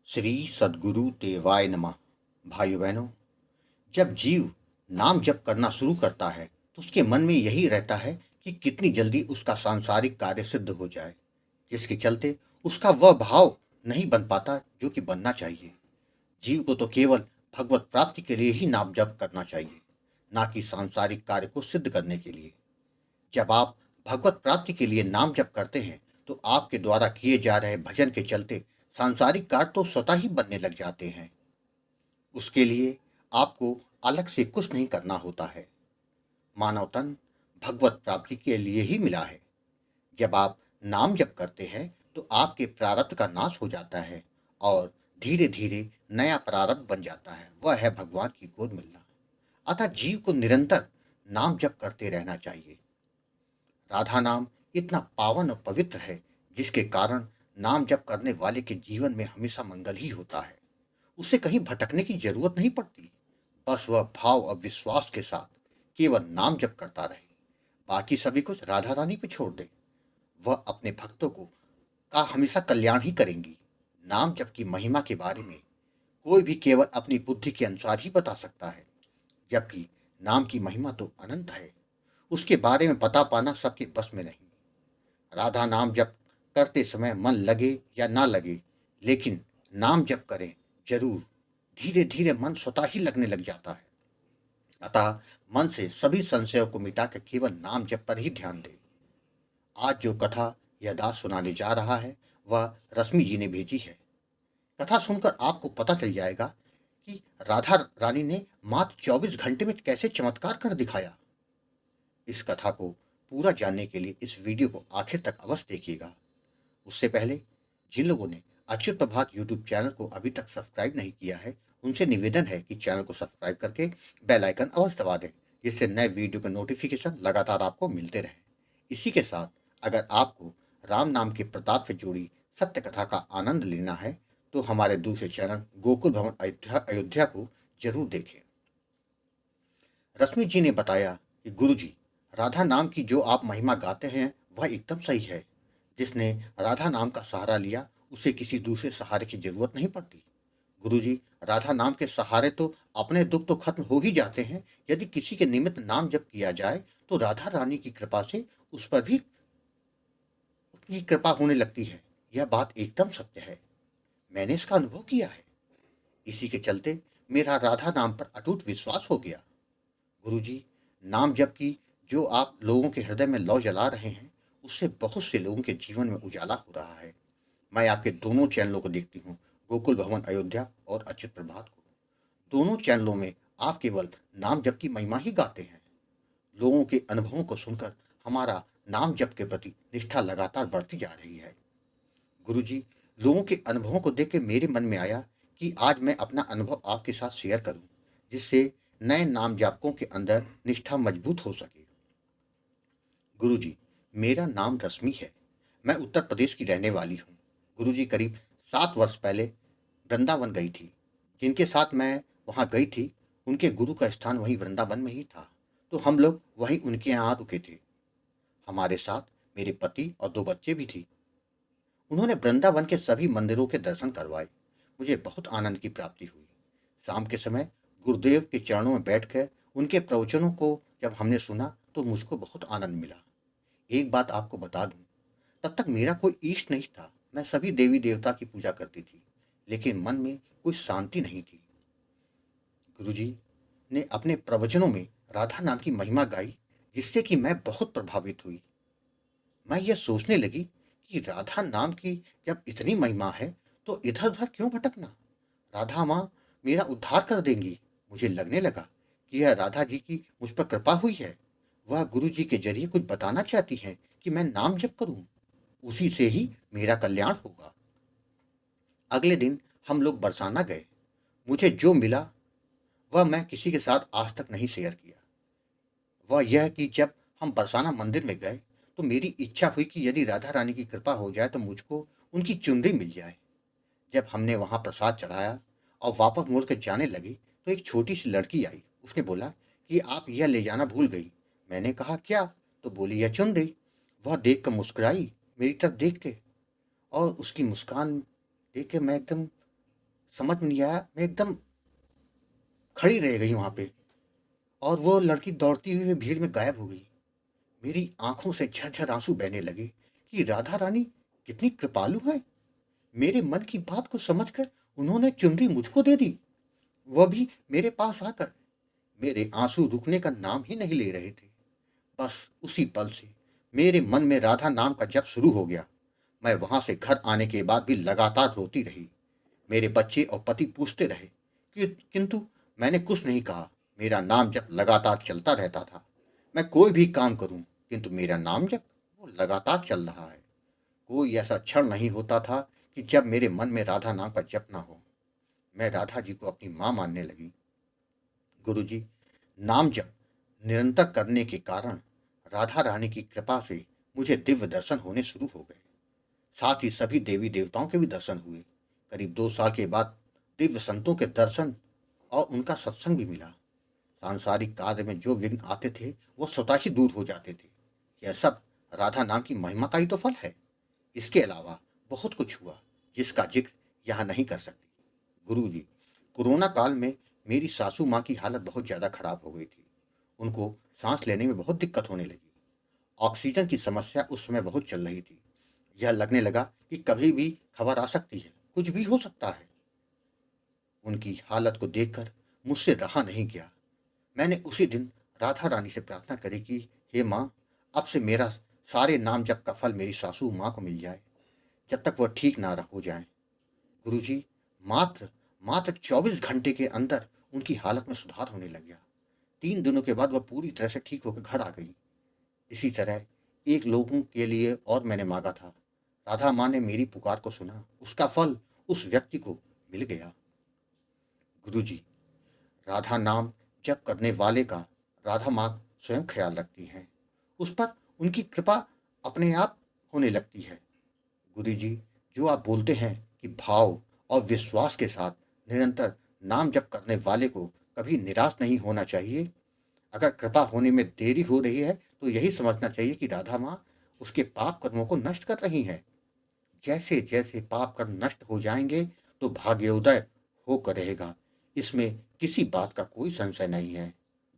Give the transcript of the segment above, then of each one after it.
श्री सद्गुरु देवाय नमः। भाइयों बहनों, जब जीव नाम जप करना शुरू करता है तो उसके मन में यही रहता है कि कितनी जल्दी उसका सांसारिक कार्य सिद्ध हो जाए, जिसके चलते उसका वह भाव नहीं बन पाता जो कि बनना चाहिए। जीव को तो केवल भगवत प्राप्ति के लिए ही नाम जप करना चाहिए, ना कि सांसारिक कार्य को सिद्ध करने के लिए। जब आप भगवत प्राप्ति के लिए नाम जप करते हैं तो आपके द्वारा किए जा रहे भजन के चलते सांसारिक कार्य तो स्वतः ही बनने लग जाते हैं। उसके लिए आपको अलग से कुछ नहीं करना होता है। मानव तन भगवत प्राप्ति के लिए ही मिला है। जब आप नाम जप करते हैं तो आपके प्रारब्ध का नाश हो जाता है और धीरे धीरे नया प्रारब्ध बन जाता है, वह है भगवान की गोद मिलना। अतः जीव को निरंतर नाम जप करते रहना चाहिए। राधा नाम इतना पावन और पवित्र है, जिसके कारण नाम जप करने वाले के जीवन में हमेशा मंगल ही होता है। उसे कहीं भटकने की जरूरत नहीं पड़ती। बस वह भाव और विश्वास के साथ केवल नाम जप करता रहे, बाकी सभी कुछ राधा रानी पे छोड़ दे। वह अपने भक्तों को का हमेशा कल्याण ही करेंगी। नाम जप की महिमा के बारे में कोई भी केवल अपनी बुद्धि के अनुसार ही बता सकता है, जबकि नाम की महिमा तो अनंत है। उसके बारे में बता पाना सबके बस में नहीं। राधा नाम जप करते समय मन लगे या ना लगे, लेकिन नाम जप करें जरूर। धीरे धीरे मन स्वतः ही लगने लग जाता है। अतः मन से सभी संशयों को मिटाकर केवल नाम जप पर ही ध्यान दें। आज जो कथा यह दास सुनाने जा रहा है वह रश्मि जी ने भेजी है। कथा सुनकर आपको पता चल जाएगा कि राधा रानी ने मात्र 24 घंटे में कैसे चमत्कार कर दिखाया। इस कथा को पूरा जानने के लिए इस वीडियो को आखिर तक अवश्य देखिएगा। उससे पहले जिन लोगों ने अच्युत प्रभात यूट्यूब चैनल को अभी तक सब्सक्राइब नहीं किया है, उनसे निवेदन है कि चैनल को सब्सक्राइब करके बेल आइकन अवश्य दबा दें, जिससे नए वीडियो के नोटिफिकेशन लगातार आपको मिलते रहें। इसी के साथ अगर आपको राम नाम के प्रताप से जुड़ी सत्य कथा का आनंद लेना है तो हमारे दूसरे चैनल गोकुल भवन अयोध्या अयोध्या को जरूर देखें। रश्मि जी ने बताया कि गुरु जी, राधा नाम की जो आप महिमा गाते हैं वह एकदम सही है। जिसने राधा नाम का सहारा लिया उसे किसी दूसरे सहारे की जरूरत नहीं पड़ती। गुरु जी, राधा नाम के सहारे तो अपने दुख तो खत्म हो ही जाते हैं। यदि किसी के निमित्त नाम जप किया जाए तो राधा रानी की कृपा से उस पर भी उनकी कृपा होने लगती है। यह बात एकदम सत्य है। मैंने इसका अनुभव किया है। इसी के चलते मेरा राधा नाम पर अटूट विश्वास हो गया। गुरुजी, नाम जप की जो आप लोगों के हृदय में लौ जला रहे हैं, उससे बहुत से लोगों के जीवन में उजाला हो रहा है। मैं आपके दोनों चैनलों को देखती हूँ, गोकुल भवन अयोध्या और अच्युत प्रभात को। दोनों चैनलों में आप केवल नाम जप की महिमा ही गाते हैं। लोगों के अनुभवों को सुनकर हमारा नाम जप के प्रति निष्ठा लगातार बढ़ती जा रही है। गुरुजी, लोगों के अनुभवों को देख के मेरे मन में आया कि आज मैं अपना अनुभव आपके साथ शेयर करूं, जिससे नए नाम जापकों के अंदर निष्ठा मजबूत हो सके। गुरुजी, मेरा नाम रश्मि है। मैं उत्तर प्रदेश की रहने वाली हूँ। गुरुजी, करीब 7 वर्ष पहले वृंदावन गई थी। जिनके साथ मैं वहाँ गई थी, उनके गुरु का स्थान वहीं वृंदावन में ही था, तो हम लोग वहीं उनके यहाँ रुके थे। हमारे साथ मेरे पति और 2 बच्चे भी थी। उन्होंने वृंदावन के सभी मंदिरों के दर्शन करवाए। मुझे बहुत आनंद की प्राप्ति हुई। शाम के समय गुरुदेव के चरणों में बैठकर उनके प्रवचनों को जब हमने सुना तो मुझको बहुत आनंद मिला। एक बात आपको बता दूं, तब तक मेरा कोई इष्ट नहीं था। मैं सभी देवी देवता की पूजा करती थी, लेकिन मन में कोई शांति नहीं थी। गुरुजी ने अपने प्रवचनों में राधा नाम की महिमा गाई, जिससे कि मैं बहुत प्रभावित हुई। मैं यह सोचने लगी कि राधा नाम की जब इतनी महिमा है तो इधर उधर क्यों भटकना। राधा माँ मेरा उद्धार कर देंगी। मुझे लगने लगा कि यह राधा जी की मुझ पर कृपा हुई है। वह गुरु जी के जरिए कुछ बताना चाहती हैं कि मैं नाम जप करूं, उसी से ही मेरा कल्याण होगा। अगले दिन हम लोग बरसाना गए। मुझे जो मिला वह मैं किसी के साथ आज तक नहीं शेयर किया। वह यह कि जब हम बरसाना मंदिर में गए तो मेरी इच्छा हुई कि यदि राधा रानी की कृपा हो जाए तो मुझको उनकी चुनरी मिल जाए। जब हमने वहाँ प्रसाद चढ़ाया और वापस मुड़ कर जाने लगे तो एक छोटी सी लड़की आई। उसने बोला कि आप यह ले जाना भूल गई। मैंने कहा क्या? तो बोली यह चुनरी। वह देख कर मुस्कुराई मेरी तरफ देख के, और उसकी मुस्कान देख के मैं एकदम समझ में नहीं आया, मैं एकदम खड़ी रह गई वहाँ पे और वो लड़की दौड़ती हुई भीड़ में गायब हो गई। मेरी आँखों से झरझर आँसू बहने लगे कि राधा रानी कितनी कृपालु हैं। मेरे मन की बात को समझकर उन्होंने चुनरी मुझको दे दी, वह भी मेरे पास आकर। मेरे आँसू रुकने का नाम ही नहीं ले रहे थे। बस उसी पल से मेरे मन में राधा नाम का जप शुरू हो गया। मैं वहाँ से घर आने के बाद भी लगातार रोती रही। मेरे बच्चे और पति पूछते रहे किंतु मैंने कुछ नहीं कहा। मेरा नाम जप लगातार चलता रहता था। मैं कोई भी काम करूं किंतु मेरा नाम जप वो लगातार चल रहा है। कोई ऐसा क्षण नहीं होता था कि जब मेरे मन में राधा नाम का जप ना हो। मैं राधा जी को अपनी माँ मानने लगी। गुरुजी, नाम जप निरंतर करने के कारण राधा रानी की कृपा से मुझे दिव्य दर्शन होने शुरू हो गए। साथ ही सभी देवी देवताओं के भी दर्शन हुए। करीब 2 साल के बाद दिव्य संतों के दर्शन और उनका सत्संग भी मिला। सांसारिक कार्य में जो विघ्न आते थे वो स्वतः ही दूर हो जाते थे। यह सब राधा नाम की महिमा का ही तो फल है। इसके अलावा बहुत कुछ हुआ जिसका जिक्र यहाँ नहीं कर सकती। गुरु जी, कोरोना काल में मेरी सासू माँ की हालत बहुत ज़्यादा खराब हो गई थी। उनको सांस लेने में बहुत दिक्कत होने लगी। ऑक्सीजन की समस्या उस समय बहुत चल रही थी। यह लगने लगा कि कभी भी खबर आ सकती है, कुछ भी हो सकता है। उनकी हालत को देखकर मुझसे रहा नहीं गया। मैंने उसी दिन राधा रानी से प्रार्थना करी कि हे माँ, अब से मेरा सारे नाम जप का फल मेरी सासू माँ को मिल जाए, जब तक वह ठीक ना हो जाए। गुरुजी, मात्र मात्र 24 घंटे के अंदर उनकी हालत में सुधार होने लग गया। 3 दिनों के बाद वह पूरी तरह से ठीक होकर घर आ गई। इसी तरह एक लोगों के लिए और मैंने मांगा था। राधा माँ ने मेरी पुकार को सुना, उसका फल उस व्यक्ति को मिल गया। गुरुजी, राधा नाम जप करने वाले का राधा माँ स्वयं ख्याल रखती हैं। उस पर उनकी कृपा अपने आप होने लगती है। गुरु जी, जो आप बोलते हैं कि भाव और विश्वास के साथ निरंतर नाम जप करने वाले को कभी निराश नहीं होना चाहिए। अगर कृपा होने में देरी हो रही है तो यही समझना चाहिए कि राधा माँ उसके पाप कर्मों को नष्ट कर रही हैं। जैसे जैसे पाप कर्म नष्ट हो जाएंगे तो भाग्योदय होकर रहेगा। इसमें किसी बात का कोई संशय नहीं है।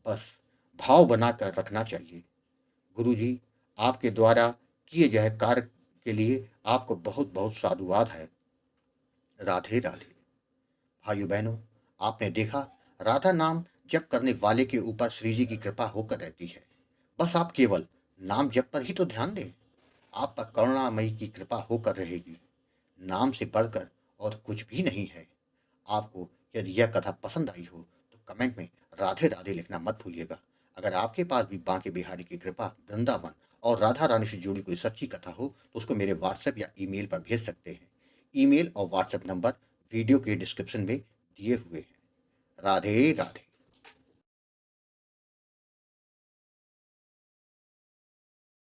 बस भाव बनाकर रखना चाहिए। गुरु जी, आपके द्वारा किए गए कार्य के लिए आपको बहुत बहुत साधुवाद है। राधे राधे। भाइयों बहनों, आपने देखा, राधा नाम जप करने वाले के ऊपर श्री जी की कृपा होकर रहती है। बस आप केवल नाम जप पर ही तो ध्यान दें, आप पर करुणामयी की कृपा होकर रहेगी। नाम से बढ़कर और कुछ भी नहीं है। आपको यदि यह कथा पसंद आई हो तो कमेंट में राधे राधे लिखना मत भूलिएगा। अगर आपके पास भी बांके बिहारी की कृपा, वृंदावन और राधा रानी से जुड़ी कोई सच्ची कथा हो तो उसको मेरे व्हाट्सएप या ईमेल पर भेज सकते हैं। ईमेल और व्हाट्सएप नंबर वीडियो के डिस्क्रिप्शन में दिए हुए हैं। राधे राधे।